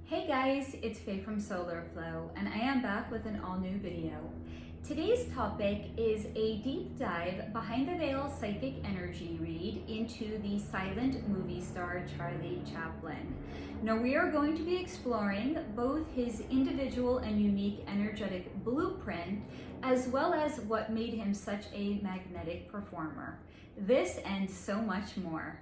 Hey guys, it's Faye from Solar Flow, and I am back with an all-new video. Today's topic is a deep dive behind the veil psychic energy read into the silent movie star Charlie Chaplin. Now we are going to be exploring both his individual and unique energetic blueprint, as well as what made him such a magnetic performer. This and so much more.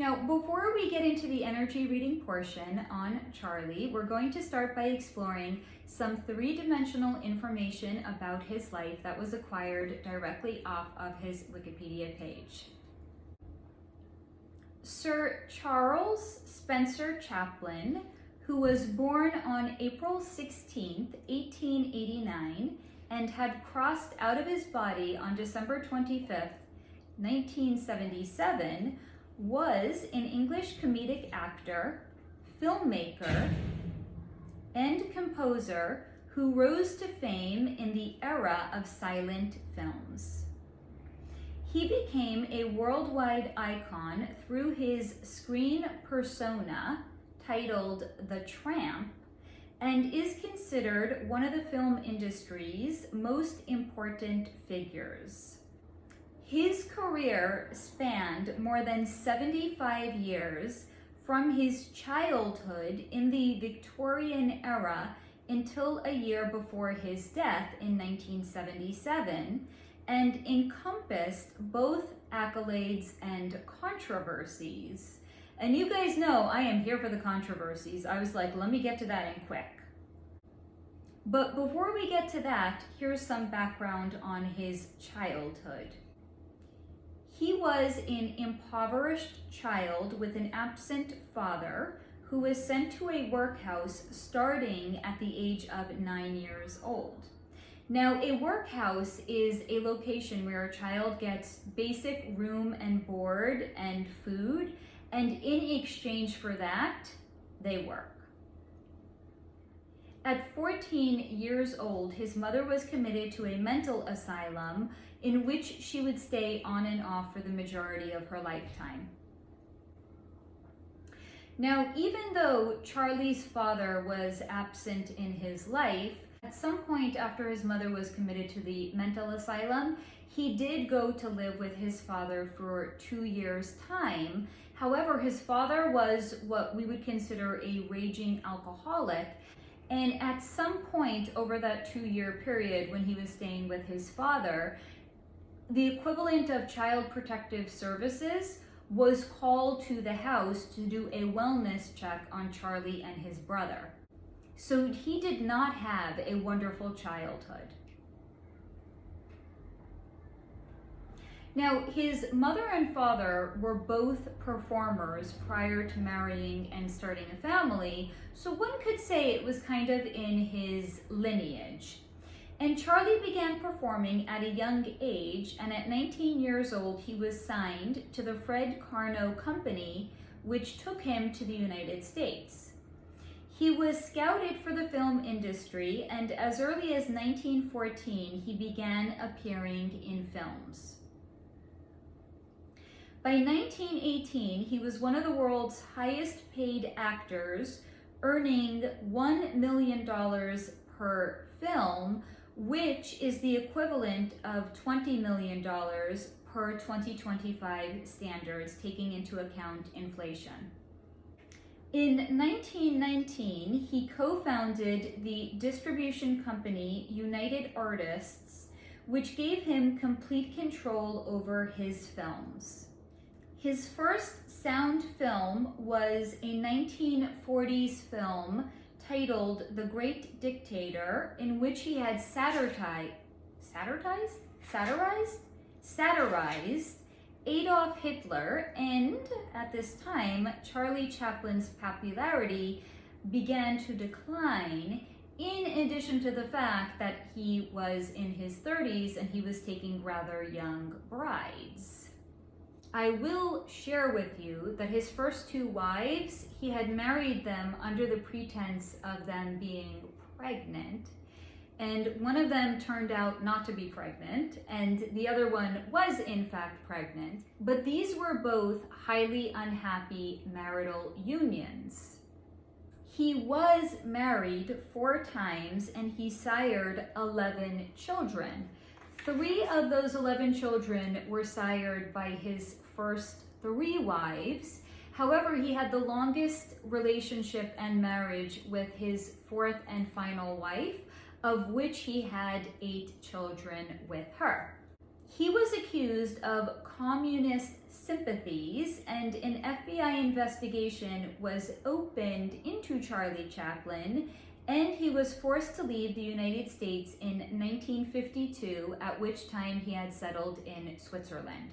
Now, before we get into the energy reading portion on Charlie, we're going to start by exploring some three-dimensional information about his life that was acquired directly off of his Wikipedia page. Sir Charles Spencer Chaplin, who was born on April 16th, 1889, and had crossed out of his body on December 25th, 1977, was an English comedic actor, filmmaker, and composer who rose to fame in the era of silent films. He became a worldwide icon through his screen persona titled The Tramp, and is considered one of the film industry's most important figures. His career spanned more than 75 years, from his childhood in the Victorian era until a year before his death in 1977, and encompassed both accolades and controversies. And you guys know I am here for the controversies. I was like, let me get to that in quick. But before we get to that, here's some background on his childhood. He was an impoverished child with an absent father who was sent to a workhouse starting at the age of 9 years old. Now, a workhouse is a location where a child gets basic room and board and food, and in exchange for that, they work. At 14 years old, his mother was committed to a mental asylum in which she would stay on and off for the majority of her lifetime. Now, even though Charlie's father was absent in his life, at some point after his mother was committed to the mental asylum, he did go to live with his father for 2 years' time. However, his father was what we would consider a raging alcoholic. And at some point over that 2-year period when he was staying with his father, the equivalent of Child Protective Services was called to the house to do a wellness check on Charlie and his brother. So he did not have a wonderful childhood. Now, his mother and father were both performers prior to marrying and starting a family, so one could say it was kind of in his lineage. And Charlie began performing at a young age, and at 19 years old, he was signed to the Fred Carno Company, which took him to the United States. He was scouted for the film industry, and as early as 1914, he began appearing in films. By 1918, he was one of the world's highest paid actors, earning $1 million per film, which is the equivalent of $20 million per 2025 standards, taking into account inflation. In 1919, he co-founded the distribution company United Artists, which gave him complete control over his films. His first sound film was a 1940s film titled The Great Dictator, in which he had satirized Adolf Hitler, and at this time, Charlie Chaplin's popularity began to decline, in addition to the fact that he was in his 30s and he was taking rather young brides. I will share with you that his first two wives, he had married them under the pretense of them being pregnant, and one of them turned out not to be pregnant, and the other one was in fact pregnant, but these were both highly unhappy marital unions. He was married 4 times and he sired 11 children. 3 of those 11 children were sired by his first 3 wives. However, he had the longest relationship and marriage with his 4th and final wife, of which he had 8 children with her. He was accused of communist sympathies, and an FBI investigation was opened into Charlie Chaplin, and he was forced to leave the United States in 1952, at which time he had settled in Switzerland.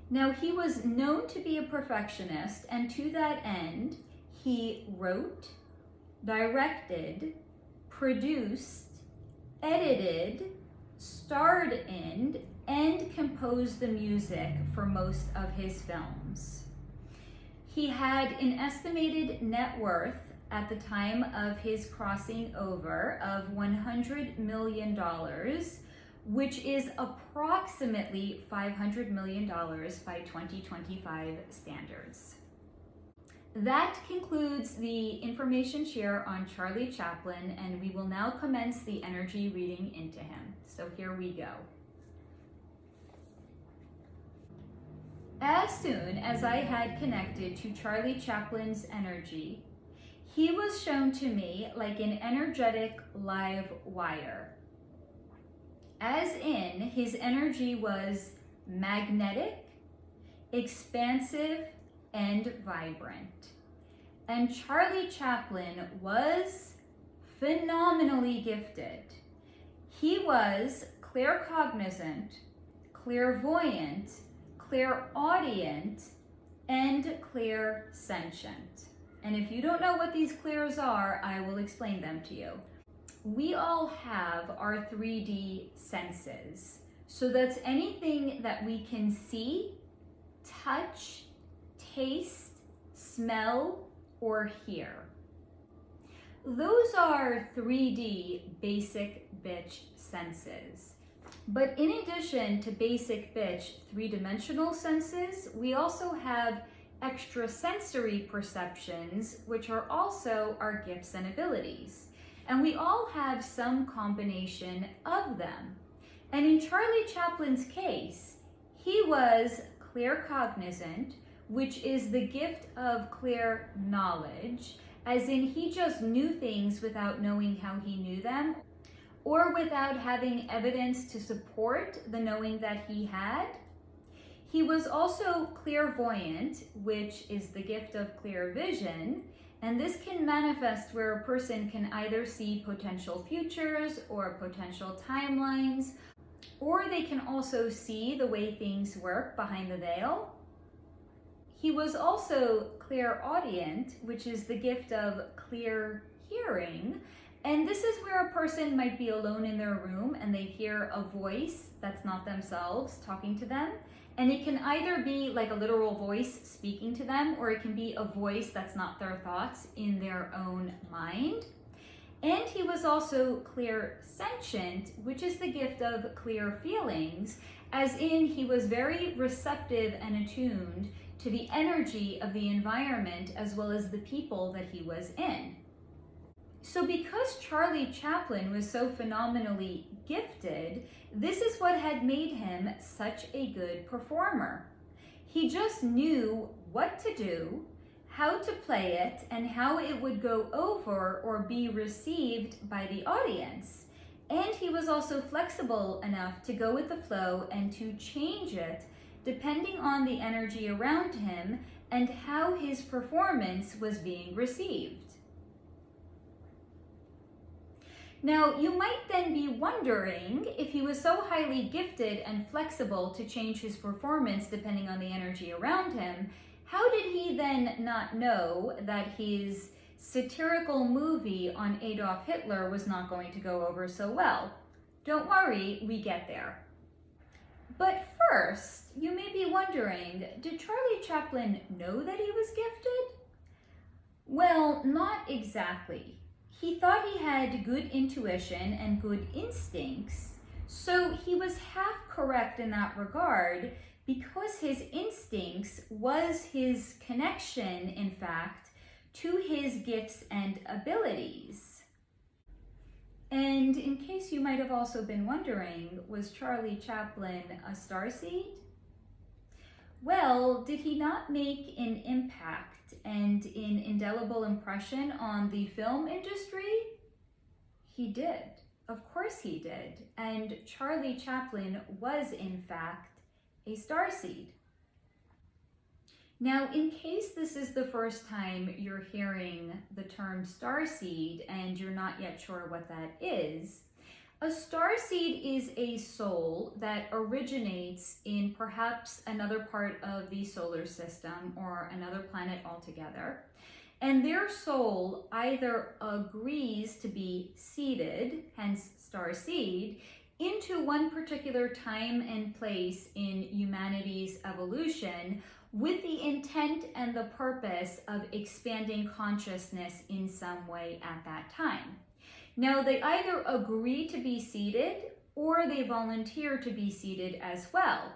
Now, he was known to be a perfectionist, and to that end, he wrote, directed, produced, edited, starred in, and composed the music for most of his films. He had an estimated net worth at the time of his crossing over of $100 million, which is approximately $500 million by 2025 standards. That concludes the information share on Charlie Chaplin, and we will now commence the energy reading into him. So here we go. As soon as I had connected to Charlie Chaplin's energy, he was shown to me like an energetic live wire. As in, his energy was magnetic, expansive, and vibrant. And Charlie Chaplin was phenomenally gifted. He was claircognizant, clairvoyant, clairaudient, and clairsentient. And if you don't know what these clairs are, I will explain them to you. We all have our 3D senses. So that's anything that we can see, touch, taste, smell, or hear. Those are 3D basic bitch senses. But in addition to basic bitch 3-dimensional senses, we also have extrasensory perceptions, which are also our gifts and abilities. And we all have some combination of them. And in Charlie Chaplin's case, he was claircognizant, which is the gift of clear knowledge, as in he just knew things without knowing how he knew them, or without having evidence to support the knowing that he had. He was also clairvoyant, which is the gift of clear vision, and this can manifest where a person can either see potential futures or potential timelines, or they can also see the way things work behind the veil. He was also clairaudient, which is the gift of clear hearing, and this is where a person might be alone in their room and they hear a voice that's not themselves talking to them. And it can either be like a literal voice speaking to them, or it can be a voice that's not their thoughts in their own mind. And he was also clairsentient, which is the gift of clear feelings, as in he was very receptive and attuned to the energy of the environment as well as the people that he was in. So because Charlie Chaplin was so phenomenally gifted, this is what had made him such a good performer. He just knew what to do, how to play it, and how it would go over or be received by the audience. And he was also flexible enough to go with the flow and to change it depending on the energy around him and how his performance was being received. Now, you might then be wondering, if he was so highly gifted and flexible to change his performance depending on the energy around him, how did he then not know that his satirical movie on Adolf Hitler was not going to go over so well. Don't worry, we get there. But first, you may be wondering, did Charlie Chaplin know that he was gifted? Well, not exactly. He thought he had good intuition and good instincts, so he was half correct in that regard because his instincts was his connection, in fact, to his gifts and abilities. And in case you might have also been wondering, was Charlie Chaplin a starseed? Well, did he not make an impact and an indelible impression on the film industry? He did. Of course he did. And Charlie Chaplin was, in fact, a starseed. Now, in case this is the first time you're hearing the term starseed and you're not yet sure what that is, a starseed is a soul that originates in perhaps another part of the solar system or another planet altogether. And their soul either agrees to be seeded, hence starseed, into one particular time and place in humanity's evolution with the intent and the purpose of expanding consciousness in some way at that time. Now, they either agree to be seeded or they volunteer to be seeded as well.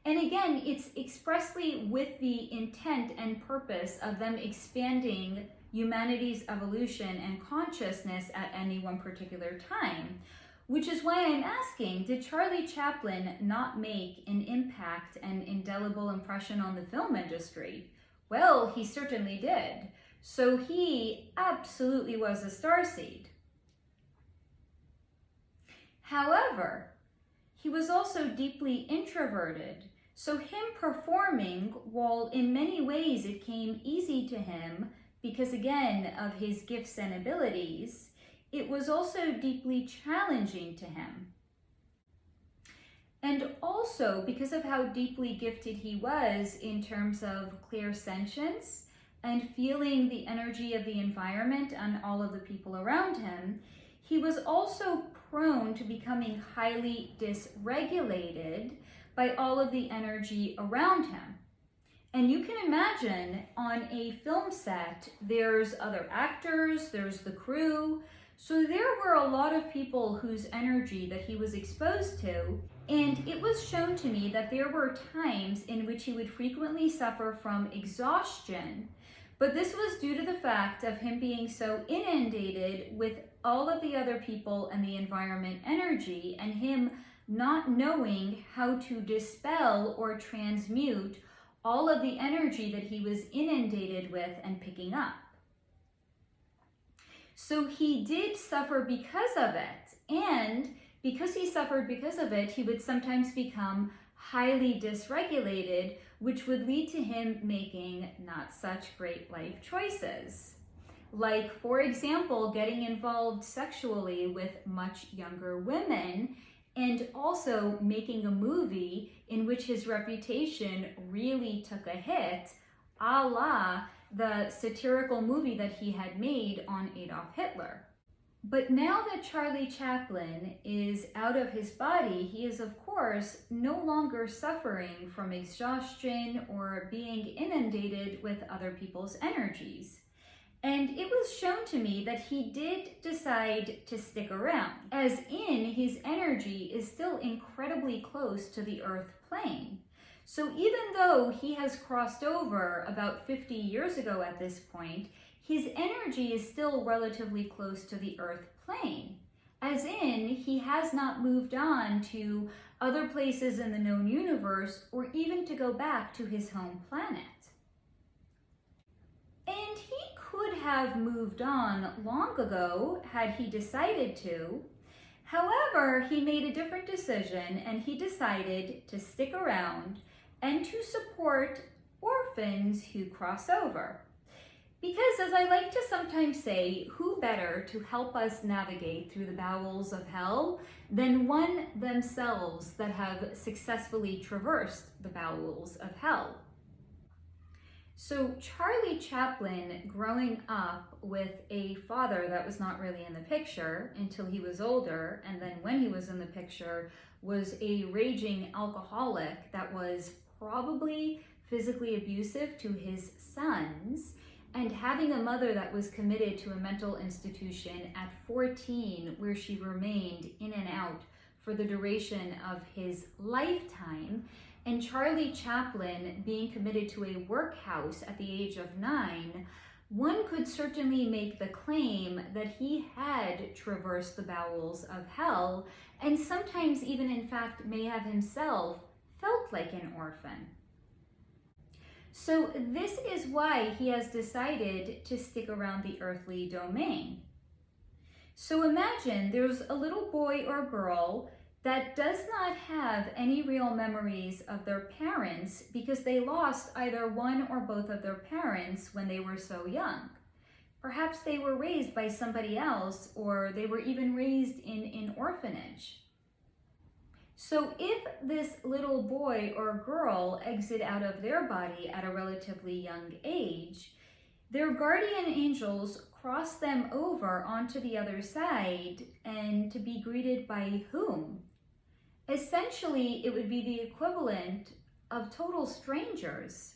And again, it's expressly with the intent and purpose of them expanding humanity's evolution and consciousness at any one particular time. Which is why I'm asking, did Charlie Chaplin not make an impact and indelible impression on the film industry? Well, he certainly did. So he absolutely was a starseed. However, he was also deeply introverted. So him performing, while in many ways it came easy to him, because again of his gifts and abilities, it was also deeply challenging to him. And also because of how deeply gifted he was in terms of clairsentience and feeling the energy of the environment and all of the people around him, he was also prone to becoming highly dysregulated by all of the energy around him. And you can imagine on a film set, there's other actors, there's the crew, so there were a lot of people whose energy that he was exposed to, and it was shown to me that there were times in which he would frequently suffer from exhaustion, but this was due to the fact of him being so inundated with all of the other people and the environment energy, and him not knowing how to dispel or transmute all of the energy that he was inundated with and picking up. So he did suffer because of it, and because he suffered because of it, he would sometimes become highly dysregulated, which would lead to him making not such great life choices. Like, for example, getting involved sexually with much younger women, and also making a movie in which his reputation really took a hit, a la the satirical movie that he had made on Adolf Hitler. But now that Charlie Chaplin is out of his body, he is of course no longer suffering from exhaustion or being inundated with other people's energies. And it was shown to me that he did decide to stick around, as in his energy is still incredibly close to the Earth plane. So even though he has crossed over about 50 years ago at this point, his energy is still relatively close to the Earth plane, as in he has not moved on to other places in the known universe or even to go back to his home planet. And he could have moved on long ago had he decided to. However, he made a different decision and he decided to stick around and to support orphans who cross over. Because, as I like to sometimes say, who better to help us navigate through the bowels of hell than one themselves that have successfully traversed the bowels of hell? So Charlie Chaplin, growing up with a father that was not really in the picture until he was older, and then when he was in the picture, was a raging alcoholic that was probably physically abusive to his sons, and having a mother that was committed to a mental institution at 14, where she remained in and out for the duration of his lifetime, and Charlie Chaplin being committed to a workhouse at the age of 9, one could certainly make the claim that he had traversed the bowels of hell, and sometimes even in fact may have himself felt like an orphan. So this is why he has decided to stick around the earthly domain. So imagine there's a little boy or girl that does not have any real memories of their parents because they lost either one or both of their parents when they were so young. Perhaps they were raised by somebody else, or they were even raised in an orphanage. So if this little boy or girl exit out of their body at a relatively young age, their guardian angels cross them over onto the other side, and to be greeted by whom? Essentially, it would be the equivalent of total strangers.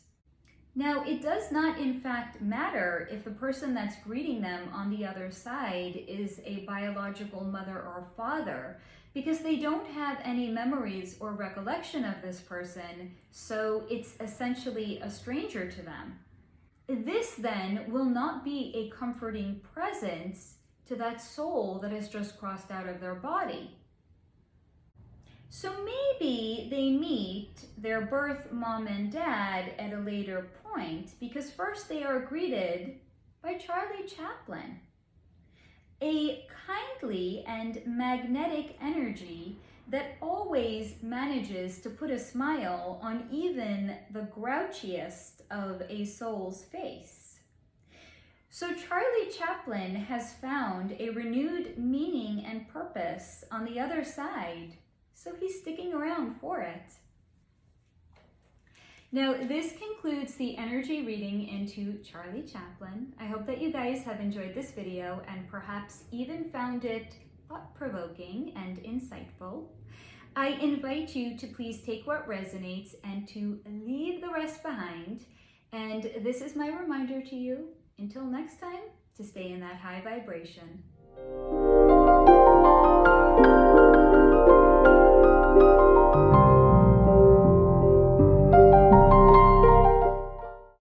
Now, it does not in fact matter if the person that's greeting them on the other side is a biological mother or father, because they don't have any memories or recollection of this person, so it's essentially a stranger to them. This then will not be a comforting presence to that soul that has just crossed out of their body. So maybe they meet their birth mom and dad at a later point, because first they are greeted by Charlie Chaplin, a kindly and magnetic energy that always manages to put a smile on even the grouchiest of a soul's face. So Charlie Chaplin has found a renewed meaning and purpose on the other side, so he's sticking around for it. Now, this concludes the energy reading into Charlie Chaplin. I hope that you guys have enjoyed this video and perhaps even found it thought-provoking and insightful. I invite you to please take what resonates and to leave the rest behind. And this is my reminder to you, until next time, to stay in that high vibration.